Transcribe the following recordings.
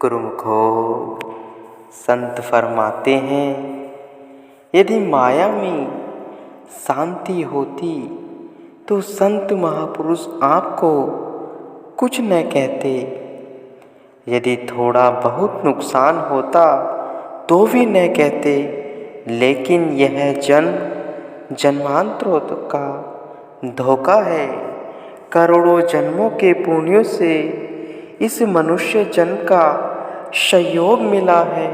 गुरुमुखो संत फरमाते हैं, यदि माया में शांति होती तो संत महापुरुष आपको कुछ न कहते। यदि थोड़ा बहुत नुकसान होता तो भी न कहते। लेकिन यह जन्म जन्मांतरों का धोखा है। करोड़ों जन्मों के पुण्यों से इस मनुष्य जन्म का संयोग मिला है।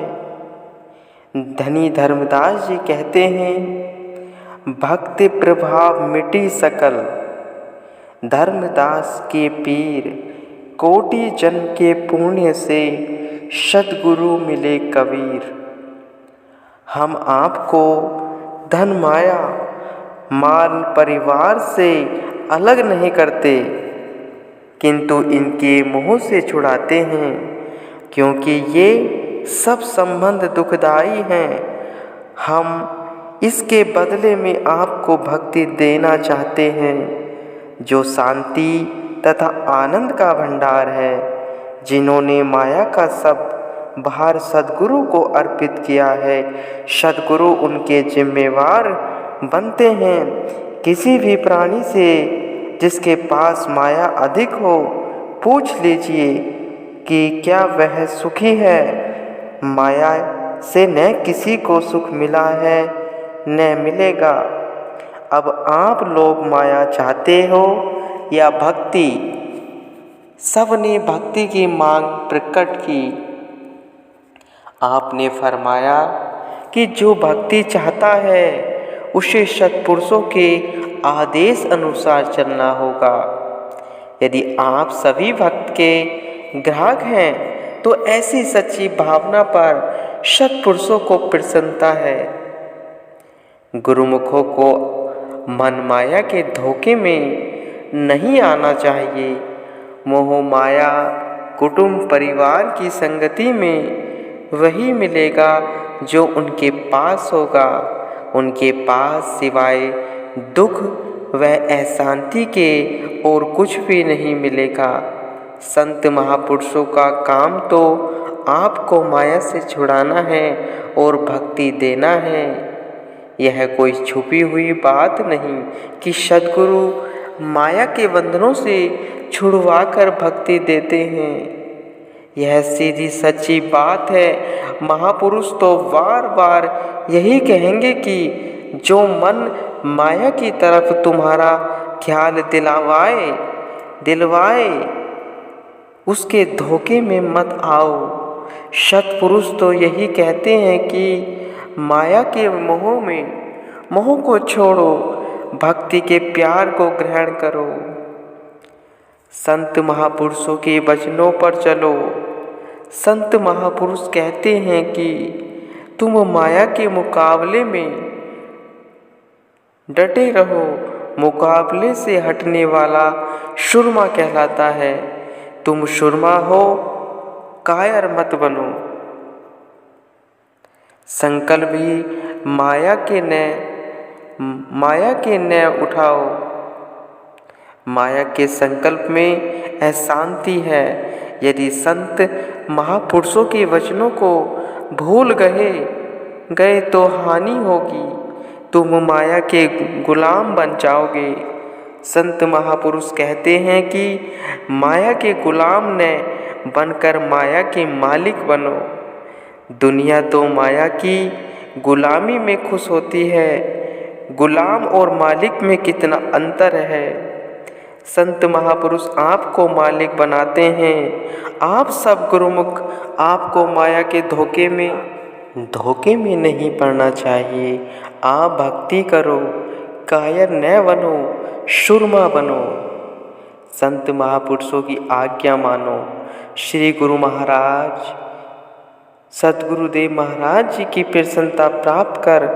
धनी धर्मदास जी कहते हैं, भक्ति प्रभाव मिटी सकल, धर्मदास के पीर कोटि जन्म के पुण्य से सद्गुरु मिले कबीर। हम आपको धन माया माल परिवार से अलग नहीं करते, किंतु इनके मोह से छुड़ाते हैं, क्योंकि ये सब संबंध दुखदाई हैं। हम इसके बदले में आपको भक्ति देना चाहते हैं, जो शांति तथा आनंद का भंडार है। जिन्होंने माया का सब भार सद्गुरु को अर्पित किया है, सद्गुरु उनके जिम्मेवार बनते हैं। किसी भी प्राणी से जिसके पास माया अधिक हो, पूछ लीजिए कि क्या वह सुखी है। माया से न किसी को सुख मिला है न मिलेगा। अब आप लोग माया चाहते हो या भक्ति? सबने भक्ति की मांग प्रकट की। आपने फरमाया कि जो भक्ति चाहता है उसे सत्पुरुषों के आदेश अनुसार चलना होगा। यदि आप सभी भक्त के ग्राहक हैं तो ऐसी सच्ची भावना पर सत्पुरुषों को प्रसन्नता है। गुरुमुखों को मन माया के धोखे में नहीं आना चाहिए। मोह माया कुटुंब परिवार की संगति में वही मिलेगा जो उनके पास होगा। उनके पास सिवाय दुख व अशांति के और कुछ भी नहीं मिलेगा। संत महापुरुषों का काम तो आपको माया से छुड़ाना है और भक्ति देना है। यह कोई छुपी हुई बात नहीं कि सद्गुरु माया के बंधनों से छुड़वाकर भक्ति देते हैं। यह सीधी सच्ची बात है। महापुरुष तो बार बार यही कहेंगे कि जो मन माया की तरफ तुम्हारा ख्याल दिलवाए उसके धोखे में मत आओ। सत्पुरुष तो यही कहते हैं कि माया के मोह को छोड़ो, भक्ति के प्यार को ग्रहण करो, संत महापुरुषों के वचनों पर चलो। संत महापुरुष कहते हैं कि तुम माया के मुकाबले में डटे रहो। मुकाबले से हटने वाला सुरमा कहलाता है। तुम सुरमा हो, कायर मत बनो। संकल्प भी माया के न उठाओ। माया के संकल्प में अशांति है। यदि संत महापुरुषों के वचनों को भूल गए तो हानि होगी। तुम माया के गुलाम बन जाओगे। संत महापुरुष कहते हैं कि माया के गुलाम न बनकर माया के मालिक बनो। दुनिया तो माया की गुलामी में खुश होती है। गुलाम और मालिक में कितना अंतर है। संत महापुरुष आपको मालिक बनाते हैं। आप सब गुरुमुख आपको माया के धोखे में नहीं पड़ना चाहिए। आप भक्ति करो, कायर न बनो, सुरमा बनो। संत महापुरुषों की आज्ञा मानो। श्री गुरु महाराज सद्गुरुदेव महाराज जी की प्रसन्नता प्राप्त कर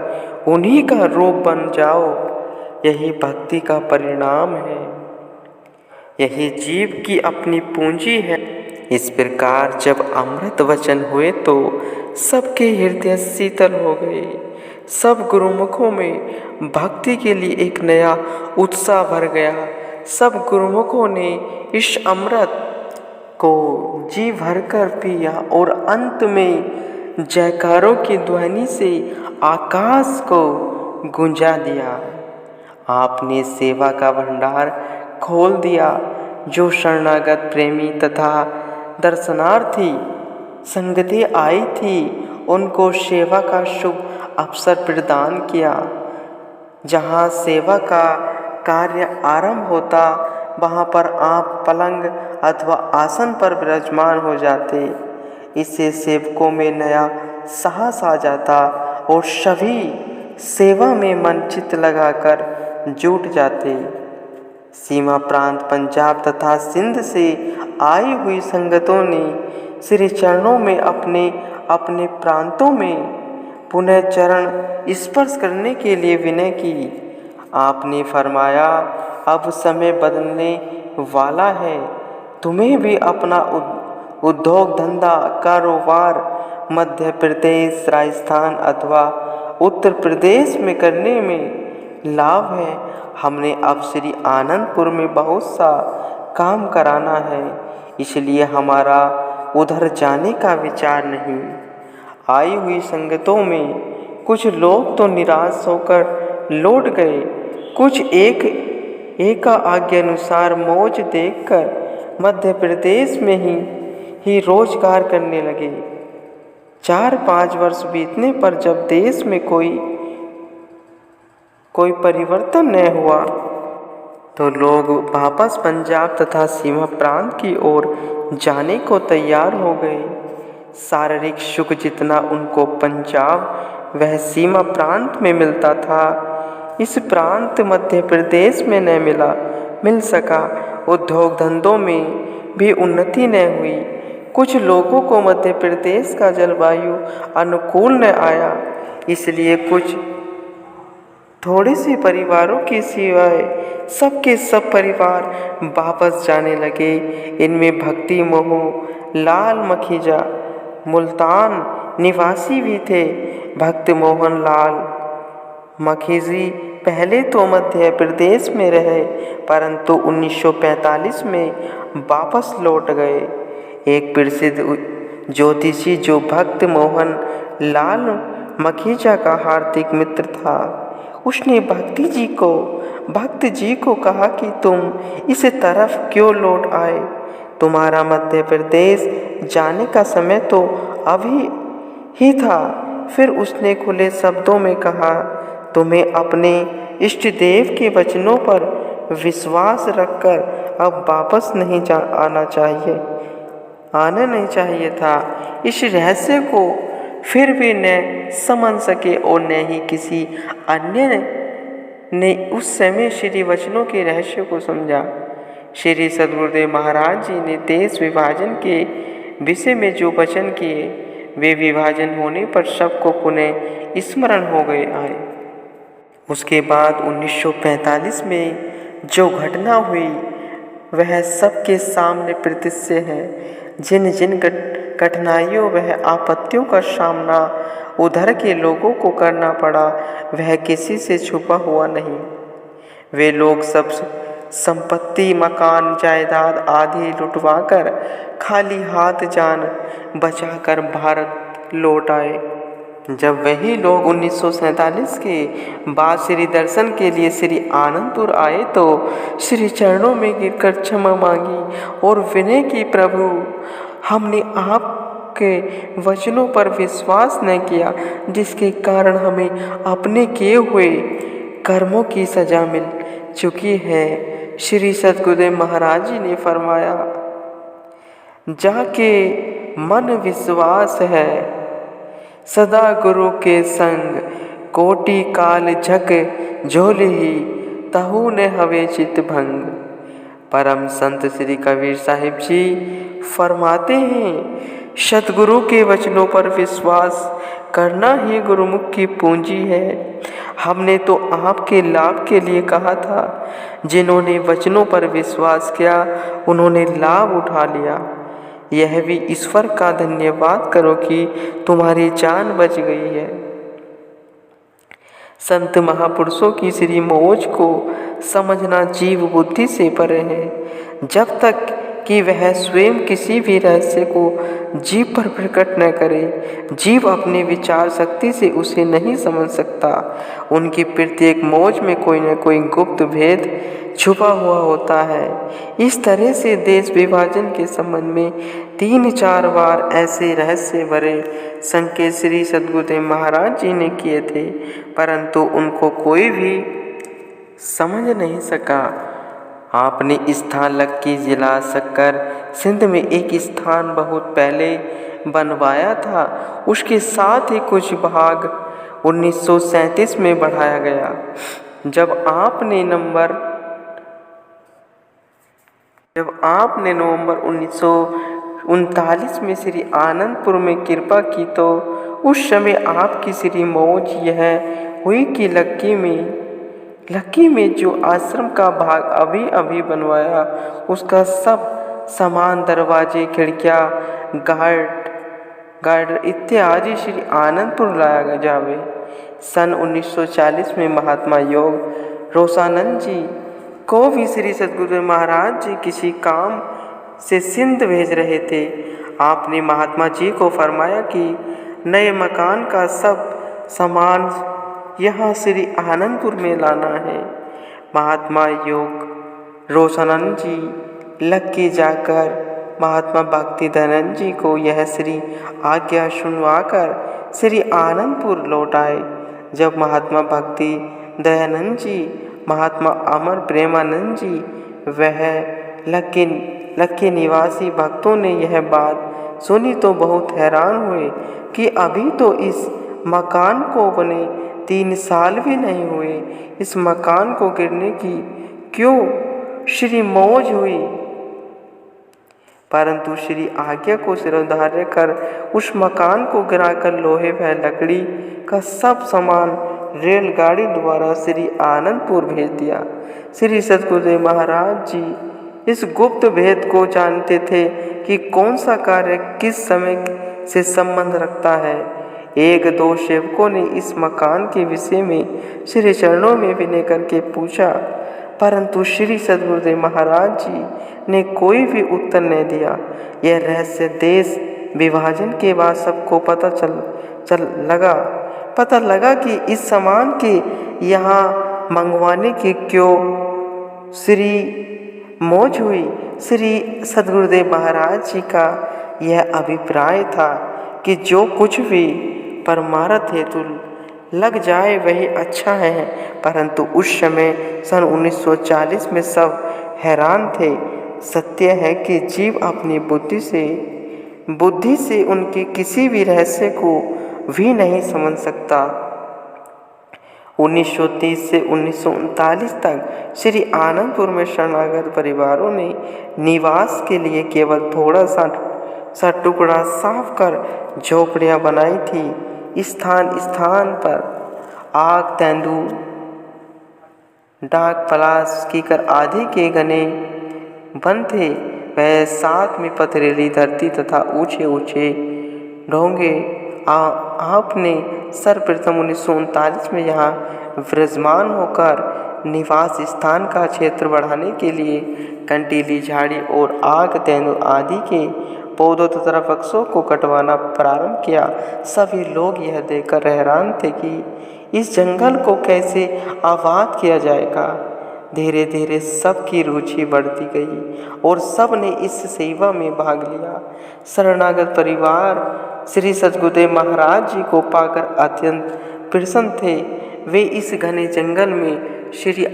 उन्हीं का रूप बन जाओ। यही भक्ति का परिणाम है। यही जीव की अपनी पूंजी है। इस प्रकार जब अमृत वचन हुए तो सबके हृदय शीतल हो गए। सब गुरुमुखों में भक्ति के लिए एक नया उत्साह भर गया। सब गुरुमुखों ने इस अमृत को जी भरकर पिया और अंत में जयकारों की ध्वनि से आकाश को गूंजा दिया। आपने सेवा का भंडार खोल दिया। जो शरणागत प्रेमी तथा दर्शनार्थी संगति आई थी, उनको सेवा का शुभ अवसर प्रदान किया। जहाँ सेवा का कार्य आरंभ होता, वहाँ पर आप पलंग अथवा आसन पर विराजमान हो जाते। इससे सेवकों में नया साहस आ जाता और सभी सेवा में मन चित्त लगाकर जुट जाते। सीमा प्रांत पंजाब तथा सिंध से आई हुई संगतों ने श्री चरणों में अपने अपने प्रांतों में पुनः चरण स्पर्श करने के लिए विनय की। आपने फरमाया, अब समय बदलने वाला है। तुम्हें भी अपना उद्योग धंधा कारोबार मध्य प्रदेश, राजस्थान अथवा उत्तर प्रदेश में करने में लाभ है। हमने अब श्री आनंदपुर में बहुत सा काम कराना है, इसलिए हमारा उधर जाने का विचार नहीं। आई हुई संगतों में कुछ लोग तो निराश होकर लौट गए, कुछ एक आज्ञा अनुसार मौज देखकर मध्य प्रदेश में ही रोजगार करने लगे। 4-5 वर्ष बीतने पर जब देश में कोई परिवर्तन न हुआ, तो लोग वापस पंजाब तथा सीमा प्रांत की ओर जाने को तैयार हो गए। शारीरिक सुख जितना उनको पंजाब वह सीमा प्रांत में मिलता था, इस प्रांत मध्य प्रदेश में न मिल सका। उद्योग धंधों में भी उन्नति न हुई। कुछ लोगों को मध्य प्रदेश का जलवायु अनुकूल न आया, इसलिए कुछ थोड़े से परिवारों के सिवाय सबके सब परिवार वापस जाने लगे। इनमें भक्ति मोह लाल मखीजा मुल्तान निवासी भी थे। भक्त मोहन लाल मखीजी पहले तो मध्य प्रदेश में रहे, परंतु 1945 में वापस लौट गए। एक प्रसिद्ध ज्योतिषी जो भक्त मोहन लाल मखीजा का हार्दिक मित्र था, उसने भक्त जी को कहा कि तुम इस तरफ क्यों लौट आए? तुम्हारा मध्य प्रदेश जाने का समय तो अभी ही था। फिर उसने खुले शब्दों में कहा, तुम्हें अपने इष्ट देव के वचनों पर विश्वास रखकर अब वापस आना नहीं चाहिए था। इस रहस्य को फिर भी न समझ सके और न ही किसी अन्य ने उस समय श्री वचनों के रहस्य को समझा। श्री सद्गुरुदेव महाराज जी ने देश विभाजन के विषय में जो वचन किए, वे विभाजन होने पर सबको पुनः स्मरण हो गए आए। उसके बाद 1945 में जो घटना हुई, वह सबके सामने प्रत्यक्ष है। जिन कठिनाइयों वह आपत्तियों का सामना उधर के लोगों को करना पड़ा, वह किसी से छुपा हुआ नहीं। वे लोग सब संपत्ति, मकान, जायदाद आदि लुटवाकर खाली हाथ जान बचाकर भारत लौट आए। जब वही लोग 1947 के बाद श्री दर्शन के लिए श्री आनंदपुर आए, तो श्री चरणों में गिरकर क्षमा मांगी और विनय की, प्रभु हमने आपके वचनों पर विश्वास न किया, जिसके कारण हमें अपने किए हुए कर्मों की सजा मिल चुकी है। श्री सद्गुरुदेव महाराज जी ने फरमाया, जाके मन विश्वास है सदा गुरु के संग, कोटि काल झक झोली तहु ने हवे चित भंग। परम संत श्री कबीर साहिब जी फरमाते हैं, सतगुरु के वचनों पर विश्वास करना ही गुरुमुख की पूंजी है। हमने तो आपके लाभ के लिए कहा था। जिन्होंने वचनों पर विश्वास किया, उन्होंने लाभ उठा लिया। यह भी ईश्वर का धन्यवाद करो कि तुम्हारी जान बच गई है। संत महापुरुषों की श्री मौज को समझना जीव बुद्धि से परे है। जब तक कि वह स्वयं किसी भी रहस्य को जीव पर प्रकट न करे। जीव अपनी विचार शक्ति से उसे नहीं समझ सकता। उनकी प्रत्येक मौज में कोई न कोई गुप्त भेद छुपा हुआ होता है। इस तरह से देश विभाजन के संबंध में 3-4 बार ऐसे रहस्य भरे संकेत श्री सद्गुरुदेव महाराज जी ने किए थे, परंतु उनको कोई भी समझ नहीं सका। आपने स्थान लक्की जिला सक्कर सिंध में एक स्थान बहुत पहले बनवाया था। उसके साथ ही कुछ भाग 1937 में बढ़ाया गया। जब आपने नवंबर 1939 में श्री आनंदपुर में कृपा की तो उस समय आपकी श्री मौज यह हुई कि लक्की में जो आश्रम का भाग अभी अभी बनवाया, उसका सब सामान, दरवाजे, खिड़कियाँ, गार्ड इत्यादि श्री आनंदपुर लाया जावे। सन 1940 में महात्मा योग रोसानंद जी को भी श्री सद्गुरुदेव महाराज जी किसी काम से सिंध भेज रहे थे। आपने महात्मा जी को फरमाया कि नए मकान का सब सामान यहाँ श्री आनंदपुर में लाना है। महात्मा योग रोसानंद जी लक्की जाकर महात्मा भक्ति दयानंद जी को यह श्री आज्ञा सुनवाकर श्री आनंदपुर लौट आए। जब महात्मा भक्ति दयानंद जी, महात्मा अमर प्रेमानंद जी वह लक्की निवासी भक्तों ने यह बात सुनी तो बहुत हैरान हुए कि अभी तो इस मकान को बने 3 साल भी नहीं हुए, इस मकान को गिरने की क्यों श्री मौज हुई। परंतु श्री आज्ञा को सिरोधार्य कर उस मकान को गिराकर लोहे व लकड़ी का सब सामान रेलगाड़ी द्वारा श्री आनंदपुर भेज दिया। श्री सद्गुरुदेव महाराज जी इस गुप्त भेद को जानते थे कि कौन सा कार्य किस समय से संबंध रखता है। 1-2 सेवकों ने इस मकान के विषय में श्री चरणों में विनय करके पूछा, परंतु श्री सद्गुरुदेव महाराज जी ने कोई भी उत्तर नहीं दिया। यह रहस्य देश विभाजन के बाद सबको पता लगा कि इस सामान के यहाँ मंगवाने की क्यों श्री मौज हुई। श्री सद्गुरुदेव महाराज जी का यह अभिप्राय था कि जो कुछ भी परमार्थ हेतु लग जाए वही अच्छा है, परंतु उस समय सन 1940 में सब हैरान थे। सत्य है कि जीव अपनी बुद्धि से उनके किसी भी रहस्य को भी नहीं समझ सकता। 1930 से 1939 तक श्री आनंदपुर में शरणागत परिवारों ने निवास के लिए केवल थोड़ा सा टुकड़ा साफ कर झोपड़ियाँ बनाई थी। स्थान स्थान पर आग, तेंदू, डाक, पलाश, कीकर आदि के घने वन थे। वह साथ में पथरीली धरती तथा ऊंचे ऊंचे ढोंगे। आपने सर्वप्रथम 1939 में यहाँ विराजमान होकर निवास स्थान का क्षेत्र बढ़ाने के लिए कंटीली झाड़ी और आग, तेंदू आदि के पौधों तथा वृक्षों को कटवाना प्रारंभ किया। सभी लोग यह देखकर हैरान थे कि इस जंगल को कैसे आबाद किया जाएगा। धीरे धीरे सबकी रुचि बढ़ती गई और सब ने इस सेवा में भाग लिया। शरणागत परिवार श्री सद्गुरुदेव महाराज जी को पाकर अत्यंत प्रसन्न थे। वे इस घने जंगल में श्री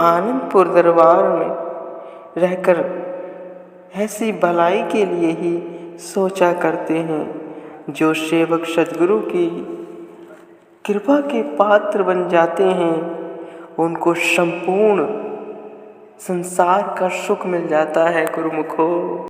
आनंदपुर दरबार में रहकर ऐसी भलाई के लिए ही सोचा करते हैं। जो सेवक सद्गुरु की कृपा के पात्र बन जाते हैं उनको संपूर्ण संसार का सुख मिल जाता है। गुरुमुखो।